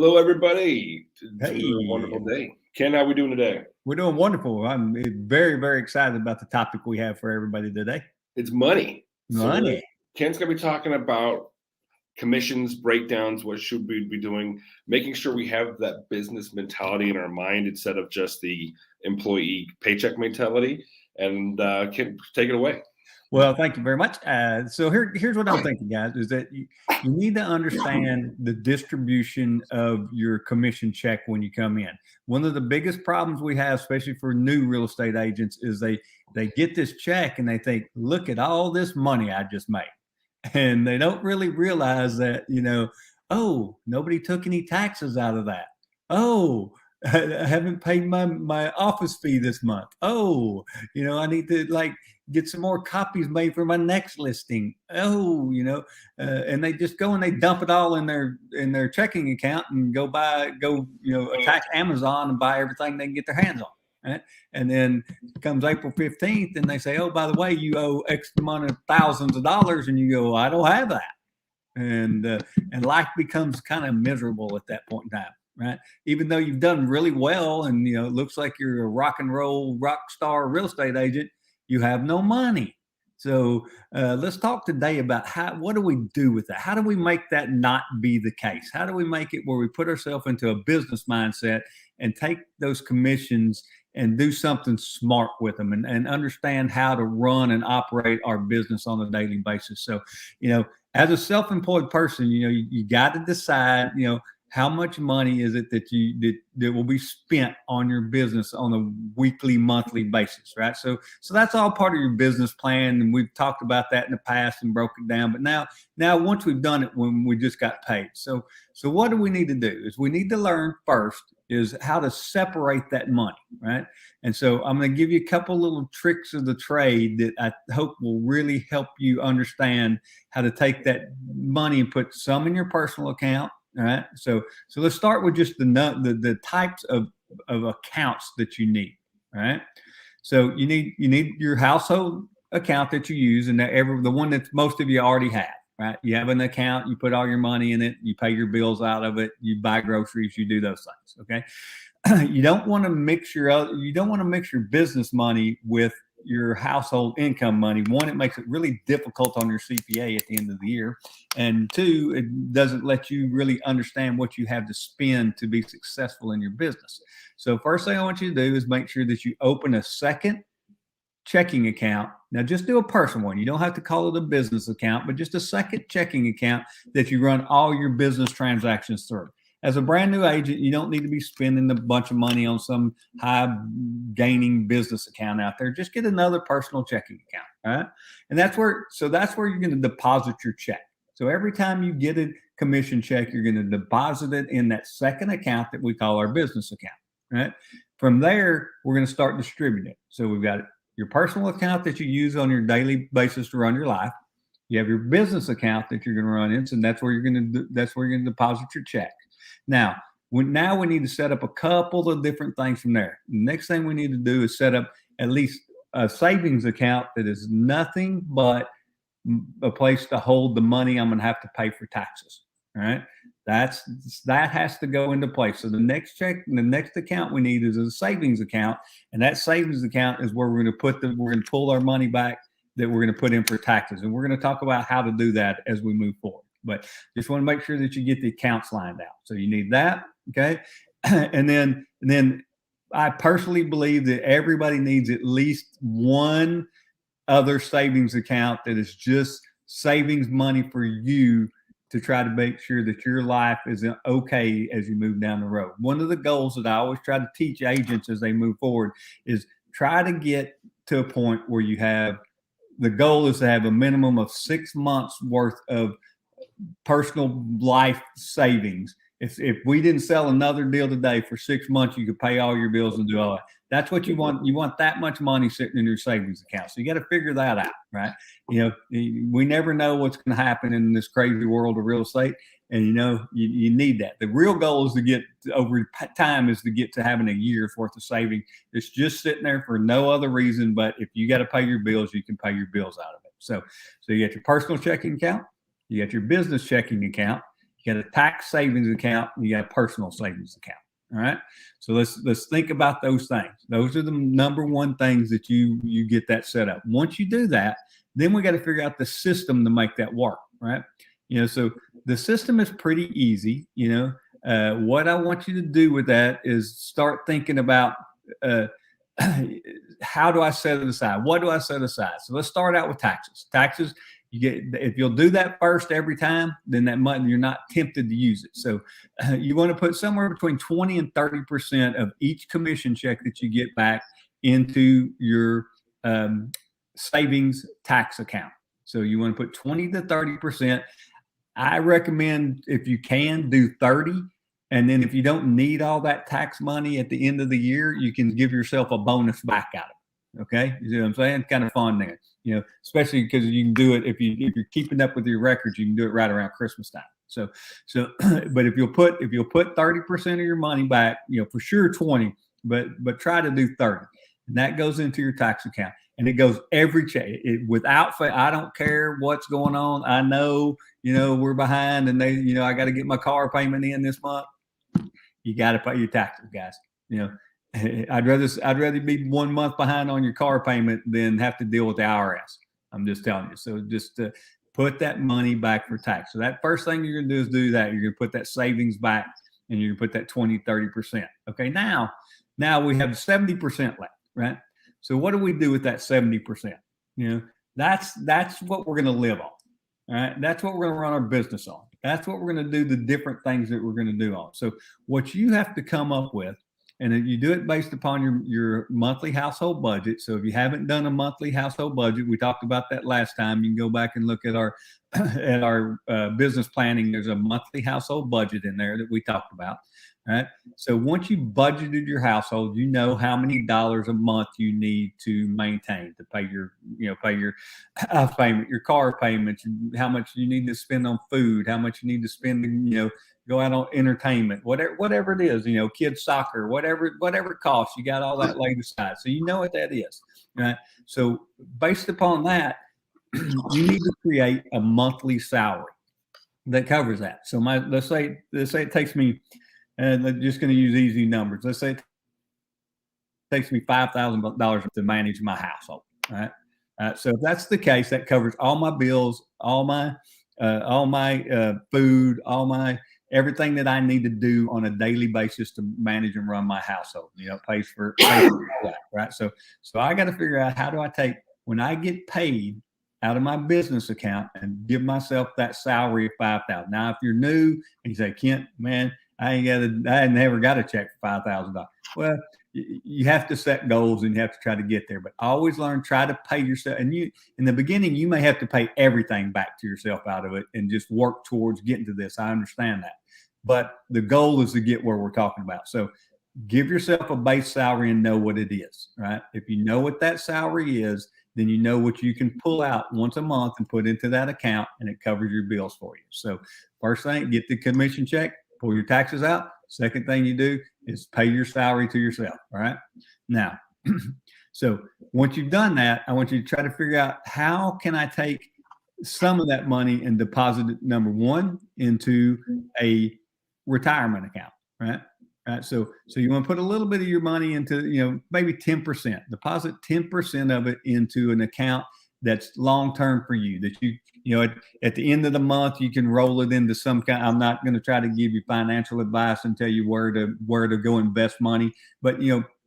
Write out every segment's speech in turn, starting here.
Hello, everybody. It's Hey, a wonderful day. Ken, how are we doing today? we're doing wonderful. I'm very, very excited about the topic we have for everybody today. It's money. Money. Ken's going to be talking about commissions, breakdowns, what should we be doing, making sure we have that business mentality in our mind instead of just the employee paycheck mentality. And Ken, take it away. Well, thank you very much. So here's what I'm thinking, guys, is that you need to understand the distribution of your commission check when you come in. One of the biggest problems we have, especially for new real estate agents, is they get this check and they think, look at all this money I just made. And they don't really realize that, oh, nobody took any taxes out of that. Oh, I haven't paid my office fee this month. Oh, I need to get some more copies made for my next listing. Oh, and they just go and they dump it all in their checking account and go attack Amazon and buy everything they can get their hands on. Right? And then comes April 15th and they say, oh, by the way, you owe X amount of thousands of dollars. And you go, I don't have that. And life becomes kind of miserable at that point in time. Right. Even though you've done really well and, it looks like you're a rock and roll rock star real estate agent, you have no money. So let's talk today about what do we do with that? How do we make that not be the case? How do we make it where we put ourselves into a business mindset and take those commissions and do something smart with them and understand how to run and operate our business on a daily basis? So, as a self-employed person, you got to decide, how much money is it that will be spent on your business on a weekly, monthly basis, right? So that's all part of your business plan, and we've talked about that in the past and broke it down. But now once we've done it, when we just got paid, so what do we need to do? Is we need to learn first is how to separate that money, right? And so I'm going to give you a couple little tricks of the trade that I hope will really help you understand how to take that money and put some in your personal account. All right. So let's start with just the types of accounts that you need. All right. So you need your household account that you use, and the one that most of you already have. Right. You have an account, you put all your money in it, you pay your bills out of it, you buy groceries, you do those things. Okay. You don't want to mix your business money with your household income money. One, it makes it really difficult on your CPA at the end of the year. And two, it doesn't let you really understand what you have to spend to be successful in your business. So first thing I want you to do is make sure that you open a second checking account. Now just do a personal one. You don't have to call it a business account, but just a second checking account that you run all your business transactions through. As a brand new agent, you don't need to be spending a bunch of money on some high gaining business account out there. Just get another personal checking account, right? And that's where you're going to deposit your check. So every time you get a commission check, you're going to deposit it in that second account that we call our business account, right? From there, we're going to start distributing it. So we've got your personal account that you use on your daily basis to run your life. You have your business account that you're going to run in, and that's where you're going to deposit your check. Now we need to set up a couple of different things from there. The next thing we need to do is set up at least a savings account that is nothing but a place to hold the money I'm going to have to pay for taxes. All right. That has to go into place. So the next account we need is a savings account. And that savings account is where we're going to pull our money back that we're going to put in for taxes. And we're going to talk about how to do that as we move forward. But just want to make sure that you get the accounts lined out. So you need that. Okay. And then I personally believe that everybody needs at least one other savings account that is just savings money for you to try to make sure that your life is okay as you move down the road. One of the goals that I always try to teach agents as they move forward is try to get to a point where the goal is to have a minimum of 6 months worth of personal life savings. If we didn't sell another deal today for 6 months, you could pay all your bills and do all that. That's what you want. You want that much money sitting in your savings account. So you got to figure that out, right? We never know what's going to happen in this crazy world of real estate. And, you need that. The real goal is to get over time is to get to having a year's worth of savings. It's just sitting there for no other reason. But if you got to pay your bills, you can pay your bills out of it. So you got your personal checking account. You got your business checking account. You you got a tax savings account, and you got a personal savings account. All right. So let's think about those things. Those are the number one things that you get that set up. Once you do that, then we got to figure out the system to make that work. Right. So the system is pretty easy. What I want you to do with that is start thinking about how do I set it aside? What do I set aside? So let's start out with taxes. Taxes, if you'll do that first every time, then that money, you're not tempted to use it. So you want to put somewhere between 20 and 30% of each commission check that you get back into your savings tax account. So you want to put 20 to 30%. I recommend, if you can, do 30. And then if you don't need all that tax money at the end of the year, you can give yourself a bonus back out of it. Okay. You see what I'm saying? Kind of fun there, especially because you can do it if you're keeping up with your records, you can do it right around Christmas time. So, but if you'll put 30% of your money back, for sure 20, but try to do 30. And that goes into your tax account. And it goes every check without fail. I don't care what's going on. I know, we're behind and I got to get my car payment in this month. You got to pay your taxes, guys. I'd rather be 1 month behind on your car payment than have to deal with the IRS. I'm just telling you. So just put that money back for tax. So that first thing you're going to do is do that. You're going to put that savings back and you're going to put that 20, 30%. Okay. Now we have 70% left, right? So what do we do with that 70%? That's what we're going to live on. All right. That's what we're going to run our business on. That's what we're going to do the different things that we're going to do on. So what you have to come up with, and you do it based upon your monthly household budget. So if you haven't done a monthly household budget, we talked about that last time. You can go back and look at our business planning. There's a monthly household budget in there that we talked about. Right. So once you budgeted your household, you know how many dollars a month you need to maintain to pay your house payment, your car payments, how much you need to spend on food, how much you need to spend, go out on entertainment, whatever it is, kids soccer, whatever it costs, you got all that laid aside. So you know what that is. Right. So based upon that, you need to create a monthly salary that covers that. So let's say it takes me, and I'm just going to use easy numbers. Let's say it takes me $5,000 to manage my household. Right. So if that's the case, that covers all my bills, all my food, everything that I need to do on a daily basis to manage and run my household. Pays for all that. Right. So I got to figure out, how do I take, when I get paid out of my business account, and give myself that salary of $5,000. Now, if you're new and you say, Kent, man, I never got a check for $5,000. Well, you have to set goals and you have to try to get there, but always try to pay yourself. And in the beginning, you may have to pay everything back to yourself out of it and just work towards getting to this. I understand that, but the goal is to get where we're talking about. So give yourself a base salary and know what it is, right? If you know what that salary is, then you know what you can pull out once a month and put into that account, and it covers your bills for you. So first thing, get the commission check, pull your taxes out. Second thing you do is pay your salary to yourself. All right. Now, so once you've done that, I want you to try to figure out, how can I take some of that money and deposit it, number one, into a retirement account, right? So you want to put a little bit of your money into, maybe 10%, deposit 10% of it into an account that's long-term for you, that at the end of the month, you can roll it into some kind. I'm not going to try to give you financial advice and tell you where to go invest money, but,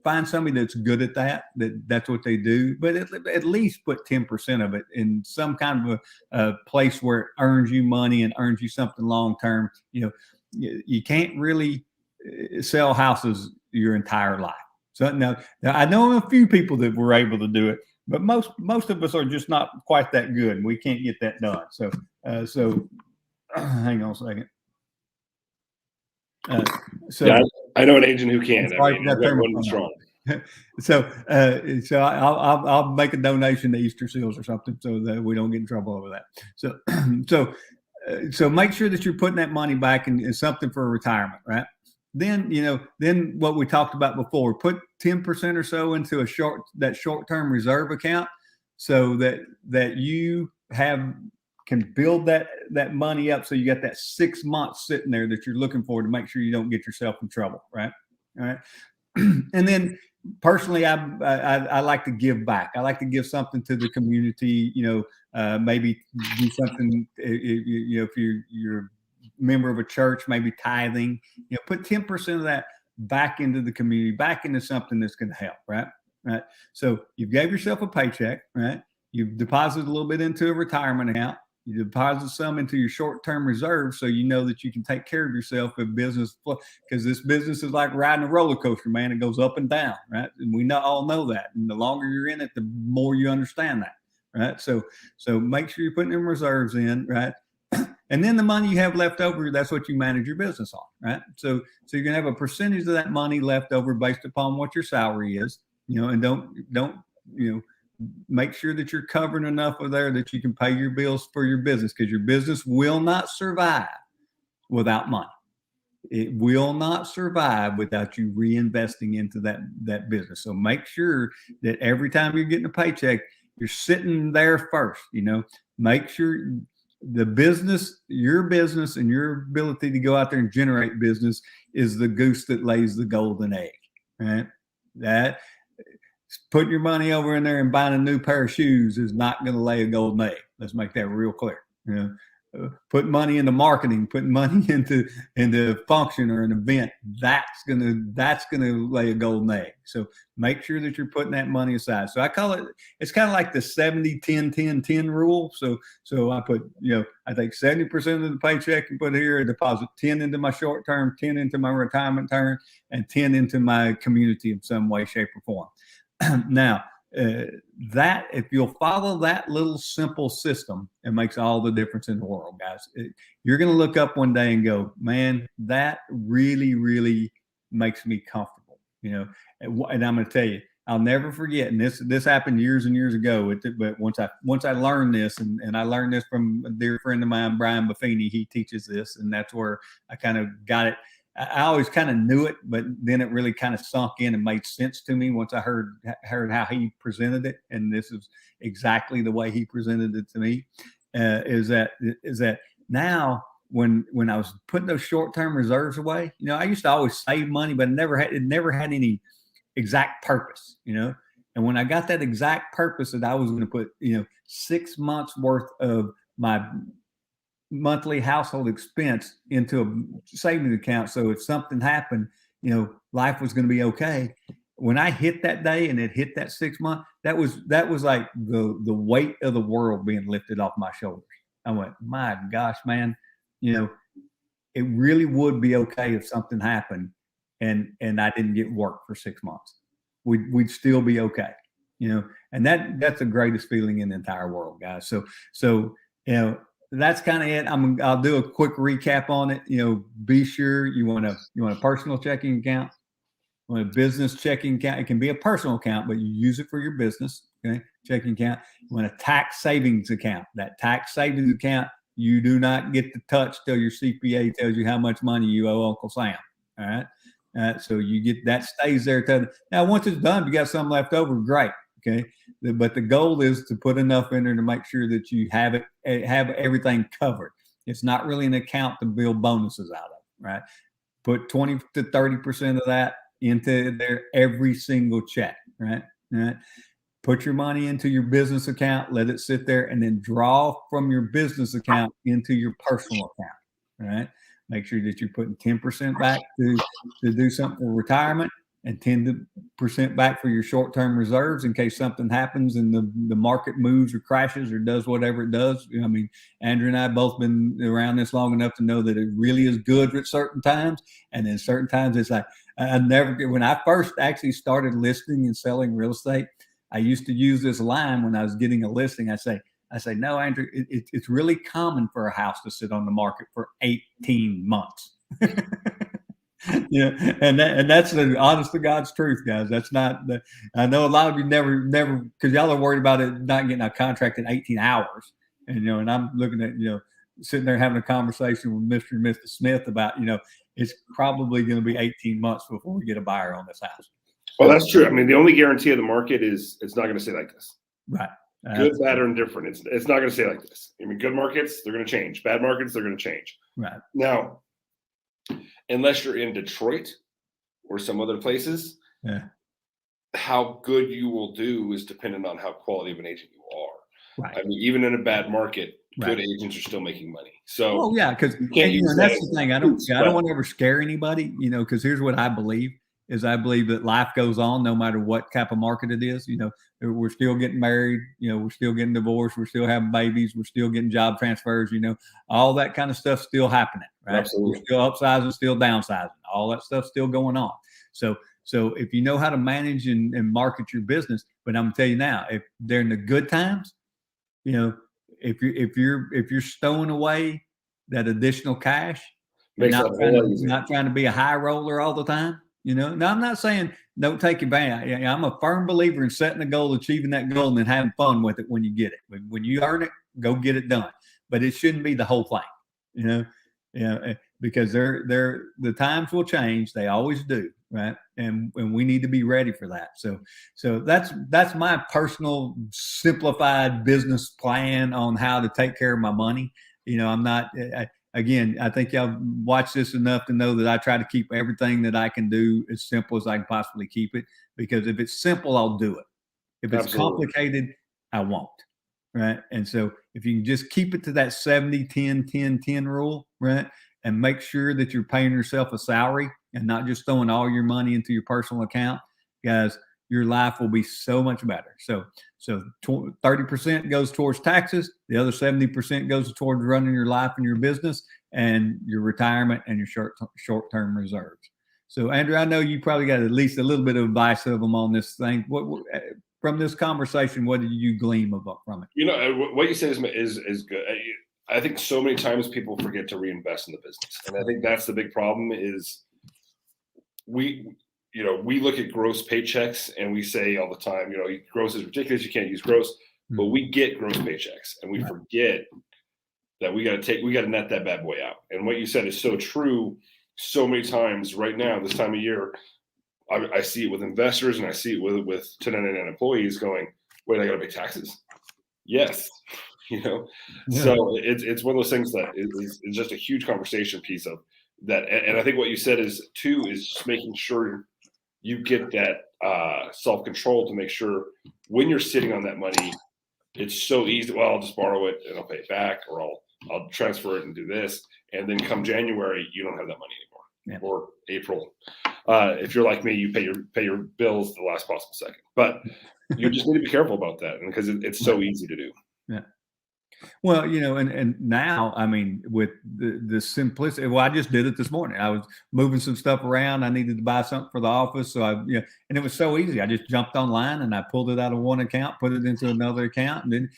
find somebody that's good at that's what they do, but at least put 10% of it in some kind of a place where it earns you money and earns you something long-term. You can't really sell houses your entire life. So now I know a few people that were able to do it, but most of us are just not quite that good, and we can't get that done. So hang on a second. Yeah, I know an agent who can. Everyone's strong. So I'll make a donation to Easter Seals or something, so that we don't get in trouble over that. So make sure that you're putting that money back in something for retirement, right? Then what we talked about before, put 10% or so into that short-term reserve account, so that you have can build that money up so you got that 6 months sitting there that you're looking for to make sure you don't get yourself in trouble, right? All right. And then personally, I like to give back. I like to give something to the community. Maybe do something. If you're a member of a church, maybe tithing. Put 10% of that back into the community, back into something that's going to help. Right. So you gave yourself a paycheck. Right. You've deposited a little bit into a retirement account. You deposit some into your short-term reserve so you know that you can take care of yourself if business, because this business is like riding a roller coaster, man. It goes up and down, right? And we all know that. And the longer you're in it, the more you understand that, right? So make sure you're putting them reserves in, right? And then the money you have left over, that's what you manage your business on, right? So you're gonna have a percentage of that money left over based upon what your salary is, and don't make sure that you're covering enough of there that you can pay your bills for your business, because your business will not survive without money. It will not survive without you reinvesting into that business. So make sure that every time you're getting a paycheck, you're sitting there first. Make sure the business, your business, and your ability to go out there and generate business is the goose that lays the golden egg. Right? That putting your money over in there and buying a new pair of shoes is not going to lay a golden egg. Let's make that real clear. Put money into marketing, putting money into a function or an event, that's gonna lay a golden egg. So make sure that you're putting that money aside. So I call it's kind of like the 70-10-10-10 rule. So I put, I take 70% of the paycheck and put here, I deposit 10 into my short term, 10 into my retirement term, and 10 into my community in some way, shape, or form. Now, that if you'll follow that little simple system, it makes all the difference in the world, guys. You're going to look up one day and go, man, that really, really makes me comfortable, And I'm going to tell you, I'll never forget. And this happened years and years ago. But once I learned this, and I learned this from a dear friend of mine, Brian Buffini, he teaches this, and that's where I kind of got it. I always kind of knew it, but then it really kind of sunk in and made sense to me once I heard how he presented it. And this is exactly the way he presented it to me. Is that now when I was putting those short-term reserves away, I used to always save money, but it never had any exact purpose, And when I got that exact purpose that I was going to put, 6 months worth of my monthly household expense into a savings account, so if something happened, life was going to be okay. When I hit that day and it hit that 6 month, that was like the weight of the world being lifted off my shoulders. I went, my gosh, man, it really would be okay if something happened and I didn't get work for 6 months. We'd still be okay, and that's the greatest feeling in the entire world, guys. So that's kind of it. I'll do a quick recap on it. Be sure you want a personal checking account, you want a business checking account. It can be a personal account, but you use it for your business. Okay, checking account. You want a tax savings account. That tax savings account you do not get to touch till your CPA tells you how much money you owe Uncle Sam. All right. So you get that stays there. Now, once it's done, if you got something left over, great. Okay. But the goal is to put enough in there to make sure that you have everything covered. It's not really an account to build bonuses out of, right? Put 20 to 30% of that into there every single check, right? Right. Put your money into your business account, let it sit there, and then draw from your business account into your personal account, right? Make sure that you're putting 10% back to do something for retirement, and 10% back for your short-term reserves in case something happens and the market moves or crashes or does whatever it does. Andrew and I both been around this long enough to know that it really is good at certain times. And then certain times it's like, when I first actually started listing and selling real estate, I used to use this line when I was getting a listing. I say, no, Andrew, it's really common for a house to sit on the market for 18 months. And that's the honest to God's truth, guys. That's not I know a lot of you never because y'all are worried about it not getting a contract in 18 hours. And and I'm looking at sitting there having a conversation with Mr. and Mrs. Smith about it's probably going to be 18 months before we get a buyer on this house. Well, that's true. The only guarantee of the market is it's not going to stay like this. Right. Good, bad, or indifferent. It's not going to say like this. I mean, good markets, they're going to change. Bad markets, they're going to change. Right. Now, unless you're in Detroit or some other places, Yeah. how good you will do is dependent on how quality of an agent you are. Right. I mean, even in a bad market, Right. good agents are still making money. So, well, yeah, because that's the thing. I don't want to ever scare anybody, because here's what I believe is I believe that life goes on no matter what type of market it is. We're still getting married, we're still getting divorced, we're still having babies, we're still getting job transfers, all that kind of stuff still happening, right? Absolutely. We're still upsizing, still downsizing, all that stuff still going on. So if you know how to manage and market your business, but I'm gonna tell you now, if during the good times, if you're stowing away that additional cash and not trying to be a high roller all the time, Now I'm not saying don't take advantage. I'm a firm believer in setting a goal, achieving that goal, and then having fun with it when you get it. When you earn it, go get it done. But it shouldn't be the whole thing, because the times will change. They always do, right? And we need to be ready for that. So that's my personal simplified business plan on how to take care of my money. I'm not. Again, I think y'all watch this enough to know that I try to keep everything that I can do as simple as I can possibly keep it. Because if it's simple, I'll do it. If it's complicated, I won't. Right. And so if you can just keep it to that 70-10-10-10 rule, right, and make sure that you're paying yourself a salary and not just throwing all your money into your personal account, guys, your life will be so much better. So 30% goes towards taxes. The other 70% goes towards running your life and your business and your retirement and your short-term reserves. So, Andrew, I know you probably got at least a little bit of advice of them on this thing. What from this conversation, what did you glean from it? What you said is good. I think so many times people forget to reinvest in the business, and I think that's the big problem. Is we look at gross paychecks and we say all the time, gross is ridiculous. You can't use gross, but we get gross paychecks, and we forget that we got to net that bad boy out. And what you said is so true. So many times right now, this time of year, I see it with investors and I see it with 1099 employees going, wait, I got to pay taxes. Yes. So it's one of those things that is just a huge conversation piece of that. And I think what you said is just making sure you get that self-control to make sure when you're sitting on that money, it's so easy. Well, I'll just borrow it and I'll pay it back, or I'll transfer it and do this. And then come January, you don't have that money anymore, or April. If you're like me, you pay your bills the last possible second. But you just need to be careful about that, because it's so easy to do. Yeah. Well, and now, I mean, with the simplicity, I just did it this morning. I was moving some stuff around. I needed to buy something for the office. So and it was so easy. I just jumped online and I pulled it out of one account, put it into another account. And then,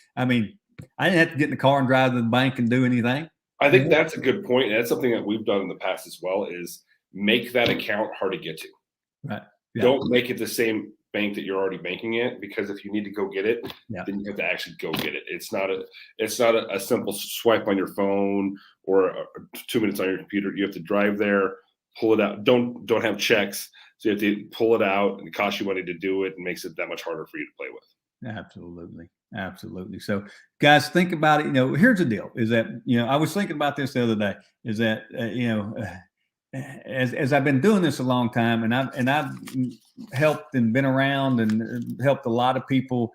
I didn't have to get in the car and drive to the bank and do anything. I think that's a good point. And that's something that we've done in the past as well, is make that account hard to get to. Right. Yeah. Don't make it the same bank that you're already banking it, because if you need to go get it, then you have to actually go get it. It's not a simple swipe on your phone or 2 minutes on your computer. You have to drive there, pull it out. Don't have checks, so you have to pull it out, and it costs you money to do it, and makes it that much harder for you to play with. Absolutely. So, guys, think about it. Here's the deal: is that I was thinking about this the other day. Is that as I've been doing this a long time, and I've helped and been around and helped a lot of people,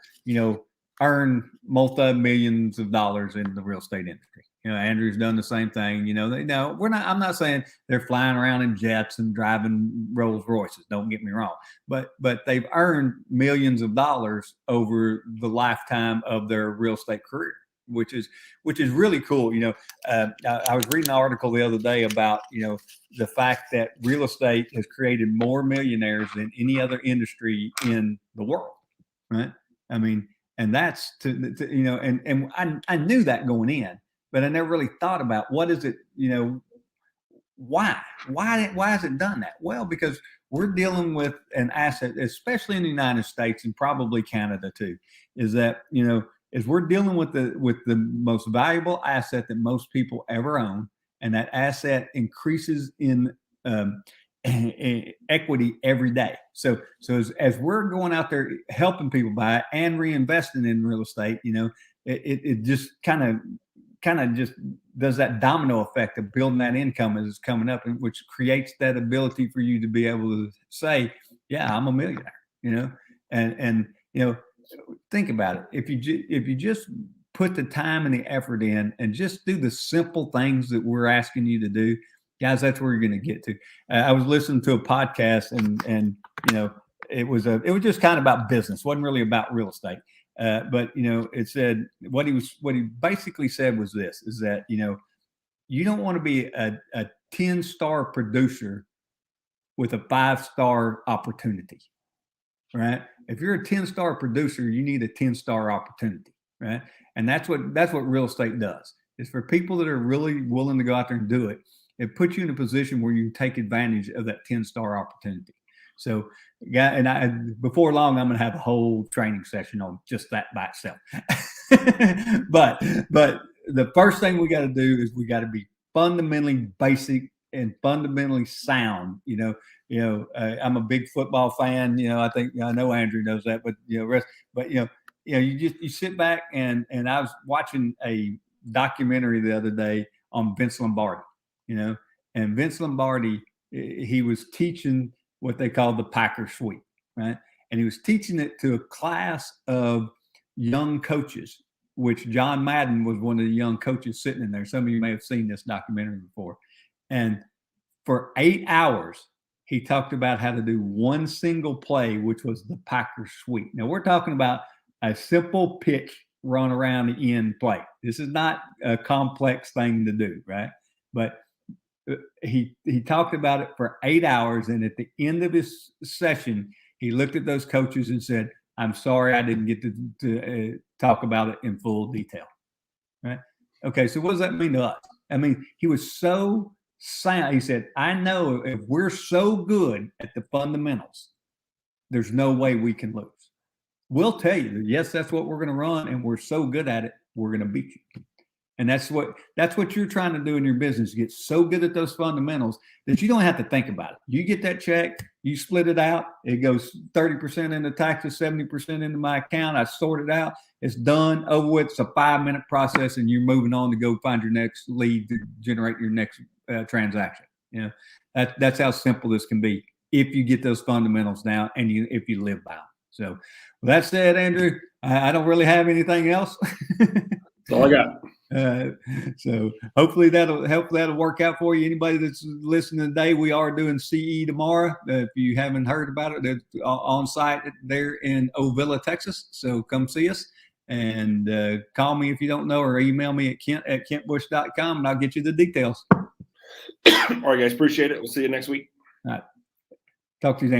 earn multi-millions of dollars in the real estate industry. Andrew's done the same thing. I'm not saying they're flying around in jets and driving Rolls Royces. Don't get me wrong, but they've earned millions of dollars over the lifetime of their real estate career, which is really cool. I was reading an article the other day about, the fact that real estate has created more millionaires than any other industry in the world. Right. And that's and I knew that going in, but I never really thought about what is it, why has it done that? Well, because we're dealing with an asset, especially in the United States and probably Canada too, is that, is we're dealing with the most valuable asset that most people ever own, and that asset increases in equity every day. So as we're going out there helping people buy and reinvesting in real estate, it just kind of just does that domino effect of building that income as it's coming up, and which creates that ability for you to be able to say, yeah, I'm a millionaire, and think about it. If you just put the time and the effort in and just do the simple things that we're asking you to do, guys, that's where you're going to get to. I was listening to a podcast and it was just kind of about business. It wasn't really about real estate. But it said what he basically said was this, is that, you don't want to be a 10-star producer with a 5-star opportunity, right? If you're a 10-star producer, you need a 10-star opportunity, right? And that's what real estate does. It's for people that are really willing to go out there and do it. It puts you in a position where you can take advantage of that 10-star opportunity. So, before long, I'm going to have a whole training session on just that by itself. but the first thing we got to do is we got to be fundamentally basic and fundamentally sound. I'm a big football fan. I know Andrew knows that, but you sit back and I was watching a documentary the other day on Vince Lombardi. And Vince Lombardi, he was teaching what they call the Packer Suite, right? And he was teaching it to a class of young coaches, which John Madden was one of the young coaches sitting in there. Some of you may have seen this documentary before. And for 8 hours, he talked about how to do one single play, which was the Packer Suite. Now, we're talking about a simple pitch run around the end play. This is not a complex thing to do, right? But he talked about it for 8 hours, and at the end of his session, he looked at those coaches and said, "I'm sorry, I didn't get to talk about it in full detail." Right? Okay, so what does that mean to us? I mean, he was so sound. He said, "I know if we're so good at the fundamentals, there's no way we can lose. We'll tell you, yes, that's what we're going to run, and we're so good at it, we're going to beat you." And that's what you're trying to do in your business. Get so good at those fundamentals that you don't have to think about it. You get that check, you split it out. It goes 30% into taxes, 70% into my account. I sort it out. It's done, over with. It's a 5-minute process, and you're moving on to go find your next lead to generate your next transaction. That's how simple this can be if you get those fundamentals down and if you live by them. So, with that said, Andrew, I don't really have anything else. That's all I got. So hopefully that'll work out for you. Anybody that's listening today, we are doing CE tomorrow. If you haven't heard about it, it's on site there in Ovilla, Texas. So come see us and call me if you don't know, or email me at kent@kentbush.com, and I'll get you the details. All right, guys, appreciate it. We'll see you next week. All right. Talk to you then.